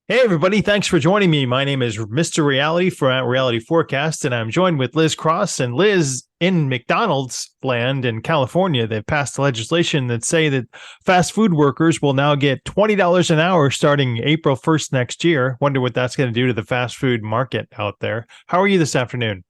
Hey, everybody. Thanks for joining me. My name is Mr. Reality for Reality Forecast, and I'm joined with Liz Cross. And Liz, in McDonald's land in California, they've passed legislation that say that fast food workers will now get $20 an hour starting April 1st next year. Wonder what that's going to do to the fast food market out there. How are you this afternoon?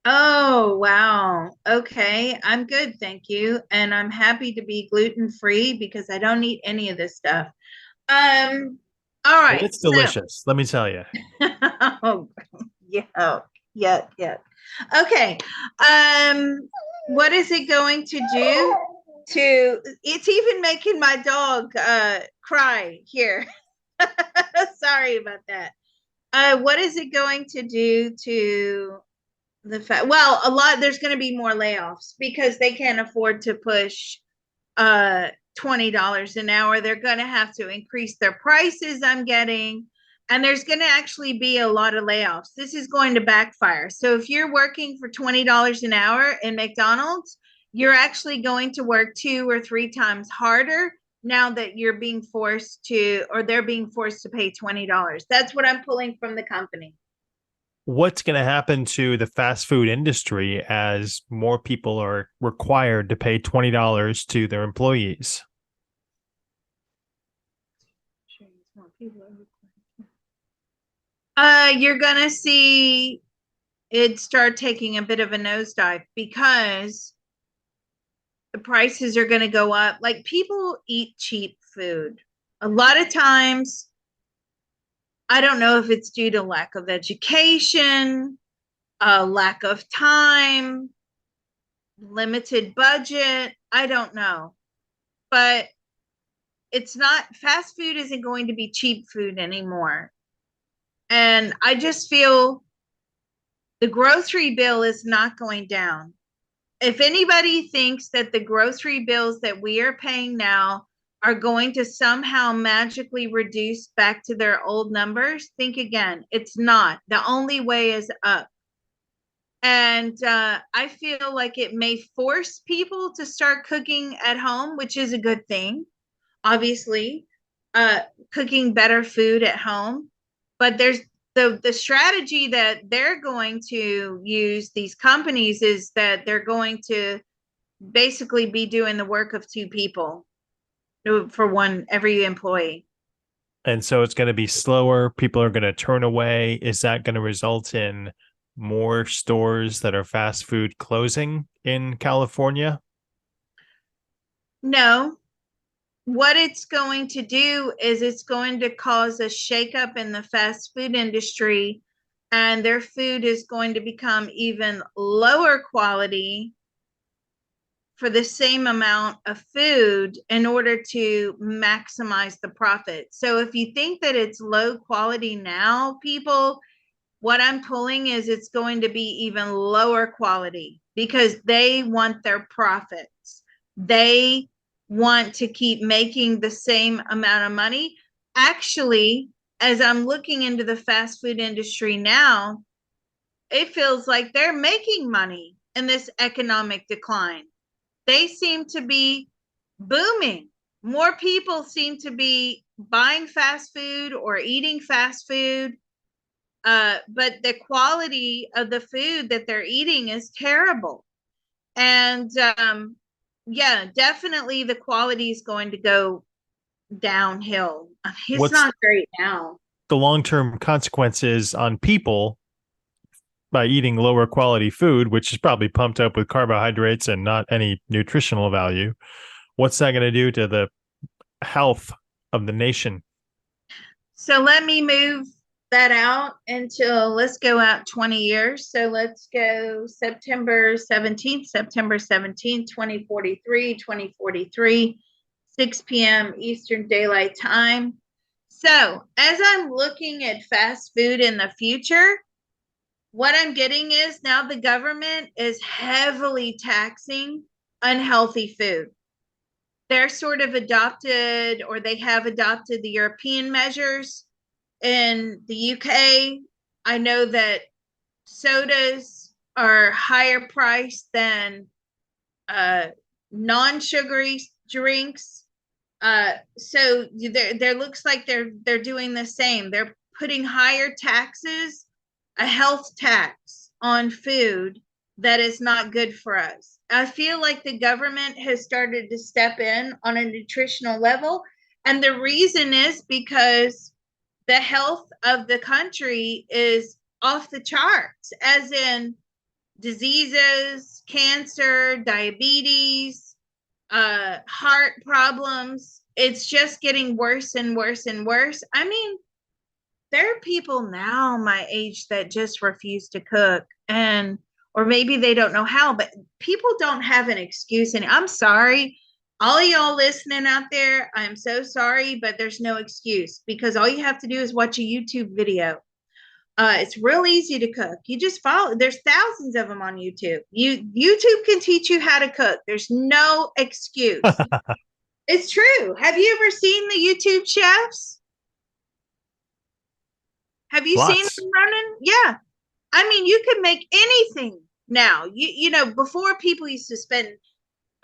Oh, wow. Okay. I'm good. Thank you. And I'm happy to be gluten-free because I don't eat any of this stuff. Um, all Well, right. it's So, delicious, let me tell you. oh, yeah, yeah. Okay. Um, what is it going to do it's even making my dog cry here. Sorry about that. What is it going to do to well, there's going to be more layoffs because they can't afford to push uh $20 an hour. They're going to have to increase their prices, I'm getting, and there's going to actually be a lot of layoffs. This is going to backfire. So if you're working for $20 an hour in McDonald's, you're actually going to work 2 or 3 times harder now that you're being forced to, or they're being forced to pay $20. That's what I'm pulling from the company. What's going to happen to the fast food industry as more people are required to pay $20 to their employees? You're gonna see it start taking a bit of a nosedive because the prices are going to go up. Like, people eat cheap food. A lot of times, I don't know if it's due to lack of education, lack of time, limited budget. I don't know. But it's not, fast food isn't going to be cheap food anymore. And I just feel the grocery bill is not going down. If anybody thinks that the grocery bills that we are paying now are going to somehow magically reduce back to their old numbers, think again. It's not. The only way is up. And I feel like it may force people to start cooking at home, which is a good thing, obviously, uh, cooking better food at home. But there's the strategy that they're going to use, these companies, is that they're going to basically be doing the work of 2 people for one every employee. And so it's going to be slower. People are going to turn away. Is that going to result in more stores that are fast food closing in California? No, what it's going to do is it's going to cause a shakeup in the fast food industry, and their food is going to become even lower quality for the same amount of food in order to maximize the profit. So if you think that it's low quality now, people, what I'm pulling is it's going to be even lower quality because they want their profits. They want to keep making the same amount of money. Actually, as I'm looking into the fast food industry now, it feels like they're making money in this economic decline. They seem to be booming. More people seem to be buying fast food or eating fast food, but the quality of the food that they're eating is terrible. And yeah, definitely the quality is going to go downhill. It's What's not great now. the long-term consequences on people by eating lower quality food, which is probably pumped up with carbohydrates and not any nutritional value? What's that going to do to the health of the nation? So let me move that out until, let's go out 20 years. So let's go September 17th, 2043, 6 p.m. Eastern Daylight Time. So as I'm looking at fast food in the future, what I'm getting is now the government is heavily taxing unhealthy food. they're sort of adopted, or they have adopted the European measures. In the UK, I know that sodas are higher priced than uh, non-sugary drinks. So there looks like they're doing the same. They're putting higher taxes, a health tax on food that is not good for us. I feel like the government has started to step in on a nutritional level, and the reason is because the health of the country is off the charts, as in diseases, cancer, diabetes, heart problems. It's just getting worse and worse and worse. I mean, there are people now my age that just refuse to cook, and or maybe they don't know how, but people don't have an excuse. And I'm sorry, all y'all listening out there, I'm so sorry, but there's no excuse, because all you have to do is watch a YouTube video. It's real easy to cook. You just follow. There's thousands of them on YouTube. YouTube can teach you how to cook. There's no excuse. It's true. Have you ever seen the YouTube chefs? Have you seen Lots. them running? Yeah. I mean, you can make anything now. Before, people used to spend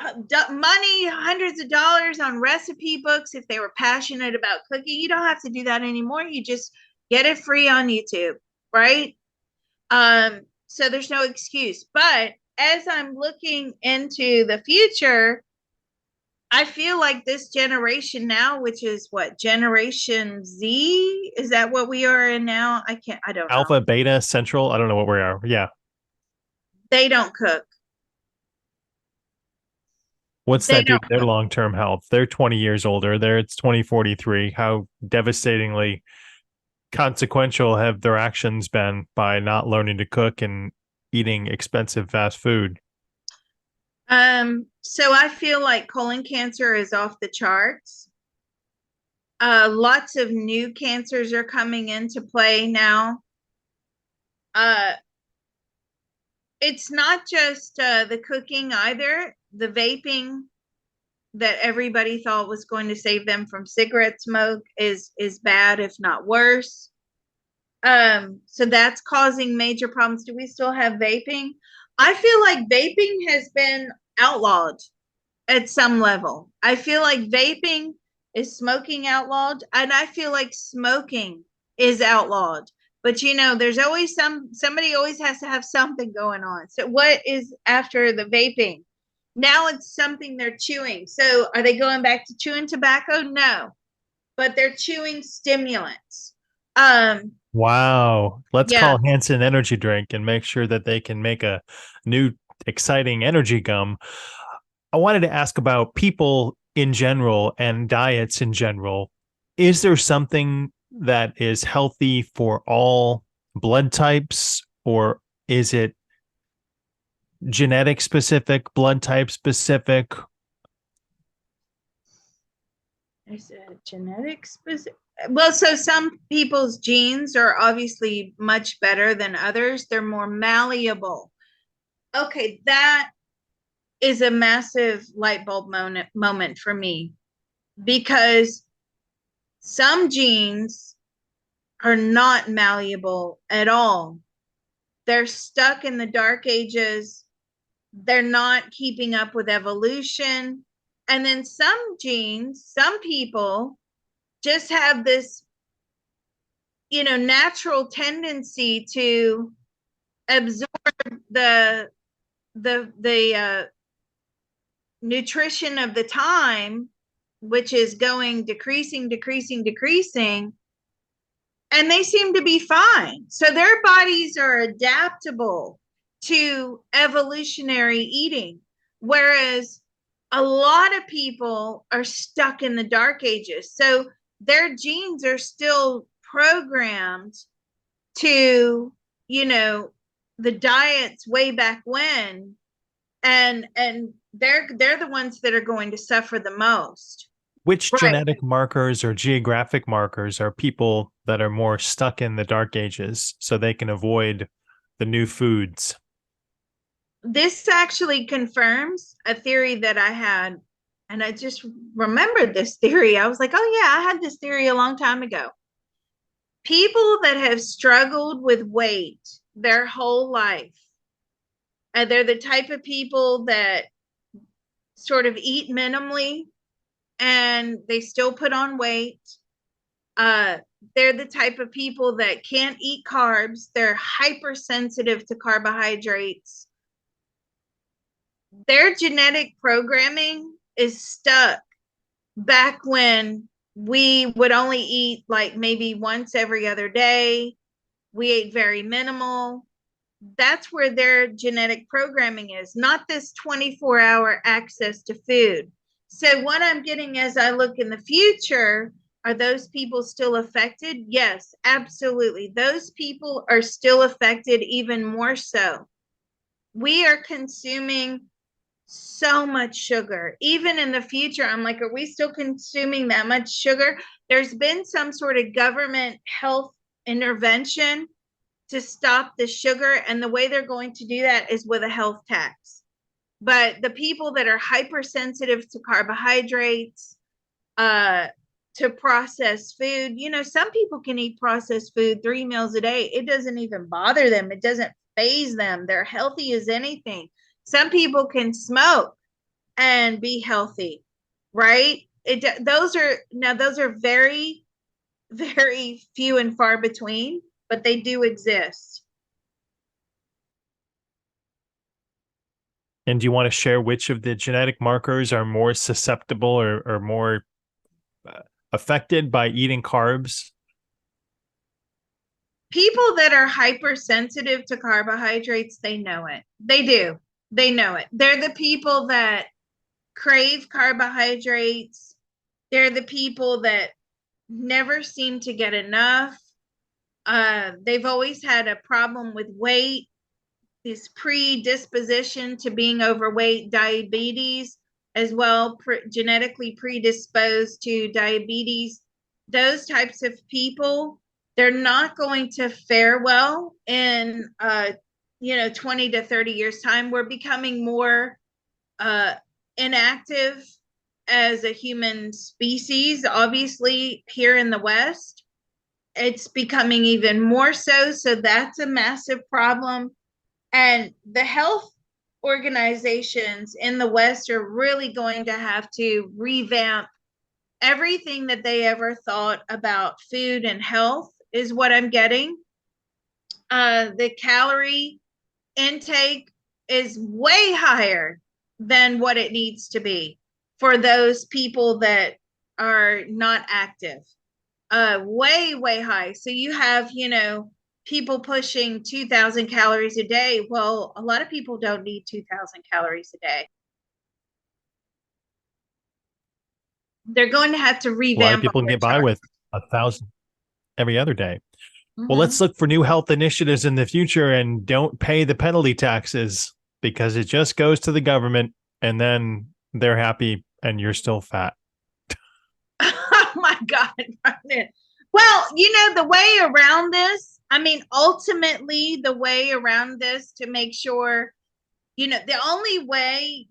money, hundreds of dollars on recipe books if they were passionate about cooking. You don't have to do that anymore. You just get it free on YouTube, right? So there's no excuse. But as I'm looking into the future, I feel like this generation now, which is what, Generation Z? Is that what we are in now? I don't know. Alpha, beta, central. I don't know what we are. Yeah. They don't cook. What's They that do don't to their cook. long-term health? They're 20 years older. It's 2043. How devastatingly consequential have their actions been by not learning to cook and eating expensive fast food? So I feel like colon cancer is off the charts. Lots of new cancers are coming into play now. Uh, it's not just the cooking either. The vaping that everybody thought was going to save them from cigarette smoke is bad, if not worse. So that's causing major problems. Do we still have vaping? I feel like vaping has been outlawed at some level. I feel like vaping is smoking outlawed, and I feel like smoking is outlawed. But there's always somebody always has to have something going on. So what is after the vaping? Now it's something they're chewing. So are they going back to chewing tobacco? No, but they're chewing stimulants. Um, Wow. Let's yeah. call Hanson Energy Drink and make sure that they can make a new exciting energy gum. I wanted to ask about people in general and diets in general. Is there something that is healthy for all blood types, or is it genetic specific, blood type specific? Is it genetic specific? Well, so some people's genes are obviously much better than others. They're more malleable. Okay, that is a massive light bulb moment for me, because some genes are not malleable at all. They're stuck in the dark ages. They're not keeping up with evolution. And then some genes, some people just have this, natural tendency to absorb the nutrition of the time, which is going decreasing, decreasing, decreasing, and they seem to be fine. So their bodies are adaptable to evolutionary eating, whereas a lot of people are stuck in the dark ages. So their genes are still programmed to, the diets way back when, and they're the ones that are going to suffer the most. Which Right. genetic markers or geographic markers are people that are more stuck in the dark ages so they can avoid the new foods? This actually confirms a theory that I had And I just remembered this theory. I was like, oh, yeah, I had this theory a long time ago. People that have struggled with weight their whole life, and they're the type of people that sort of eat minimally and they still put on weight. Uh, they're the type of people that can't eat carbs. They're hypersensitive to carbohydrates. Their genetic programming is stuck back when we would only eat like maybe once every other day. We ate very minimal. That's where their genetic programming is, not this 24-hour access to food. So, what I'm getting as I look in the future, are those people still affected? Yes, absolutely. Those people are still affected, even more so. We are consuming so much sugar. Even in the future, I'm like, are we still consuming that much sugar? There's been some sort of government health intervention to stop the sugar, and the way they're going to do that is with a health tax. But the people that are hypersensitive to carbohydrates, to processed food, some people can eat processed food 3 meals a day. It doesn't even bother them. It doesn't phase them. They're healthy as anything. Some people can smoke and be healthy, right? Those are very, very few and far between, but they do exist. And do you want to share which of the genetic markers are more susceptible or more affected by eating carbs? People that are hypersensitive to carbohydrates, they know it. They do. They know it. They're the people that crave carbohydrates. They're the people that never seem to get enough. They've always had a problem with weight, this predisposition to being overweight, diabetes as well, genetically predisposed to diabetes. Those types of people, they're not going to fare well in 20 to 30 years time. We're becoming more uh, inactive as a human species. Obviously, here in the West, it's becoming even more so. So that's a massive problem. And the health organizations in the West are really going to have to revamp everything that they ever thought about food and health, is what I'm getting. The calorie intake is way higher than what it needs to be for those people that are not active. Way, way high. So you have, people pushing 2,000 calories a day. Well, a lot of people don't need 2,000 calories a day. They're going to have to A lot of revamp people all can their get by charts. with 1,000 every other day. Well, Mm-hmm. let's look for new health initiatives in the future and don't pay the penalty taxes, because it just goes to the government and then they're happy and you're still fat. Oh my God. Well, the way around this, I mean, ultimately, the way around this to make sure, the only way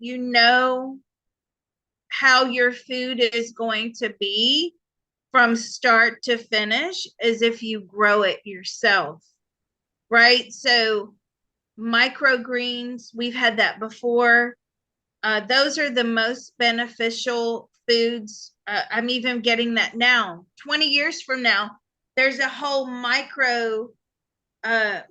how your food is going to be from start to finish is if you grow it yourself, right? So, microgreens, we've had that before. Those are the most beneficial foods. I'm even getting that now. 20 years from now, there's a whole micro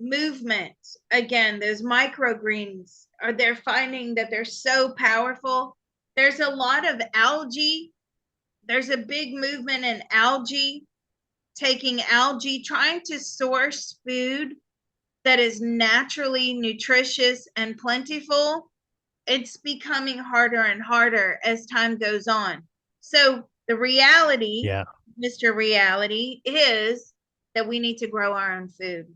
movement. Again, those microgreens are, they're finding that they're so powerful. There's a lot of algae. There's a big movement in algae, taking algae, trying to source food that is naturally nutritious and plentiful. It's becoming harder and harder as time goes on. So the reality, Yeah. Mr. Reality, is that we need to grow our own food.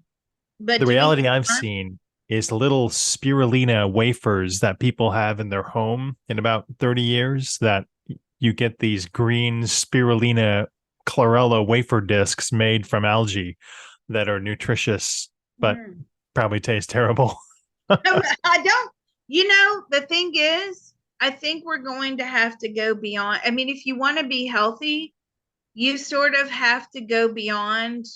But The do we reality have I've time? seen is little spirulina wafers that people have in their home in about 30 years, that you get these green spirulina chlorella wafer discs made from algae that are nutritious, but probably taste terrible. I don't, the thing is, I think we're going to have to go beyond. I mean, if you want to be healthy, you sort of have to go beyond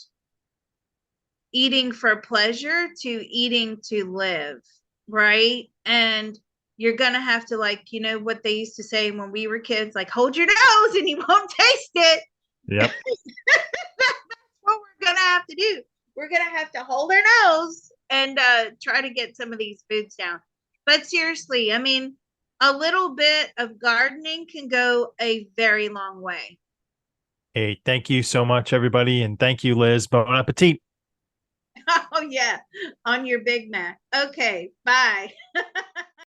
eating for pleasure to eating to live, right? And you're going to have to, like, you know, what they used to say when we were kids, like, hold your nose and you won't taste it. Yep. That's what we're going to have to do. We're going to have to hold our nose and try to get some of these foods down. But seriously, I mean, a little bit of gardening can go a very long way. Hey, thank you so much, everybody. And thank you, Liz. Bon appetit. Oh, yeah, on your Big Mac. Okay, bye.